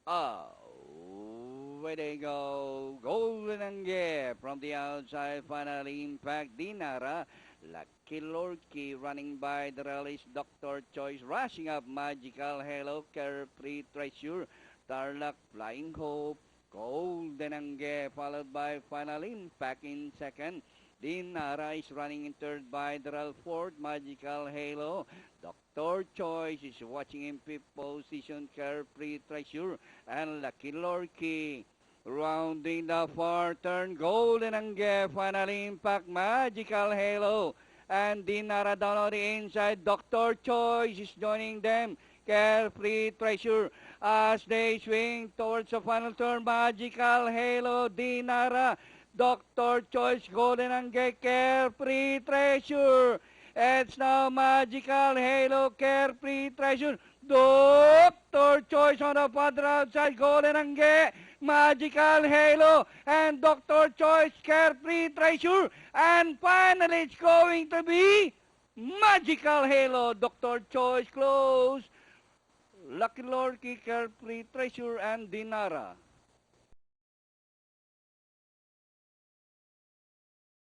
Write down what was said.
Away they go. Golden Angge from the outside. Finally, Impact Dinara. Lucky Lorky running by the release. Dr. Choice rushing up. Magical Hello. Carefree Treasure. Tarlac Flying Hope. Golden Angge followed by Final Impact in second. Dinara is running in third by Daryl Ford. Magical Halo. Dr. Choice is watching in fifth position. Carefree Treasure and Lucky Lorky. Rounding the far turn, Golden Angge, Final Impact, Magical Halo, and Dinara down on the inside. Dr. Choice is joining them. Carefree Treasure as they swing towards the final turn. Magical Halo, Dinara, Dr. Choice, Golden Angge, Carefree Treasure. It's now Magical Halo, Carefree Treasure. Dr. Choice on the further outside, Golden Angge, Magical Halo, and Dr. Choice, Carefree Treasure. And finally, it's going to be Magical Halo, Dr. Choice close, Lucky Lorky, Carefree Treasure, and Dinara.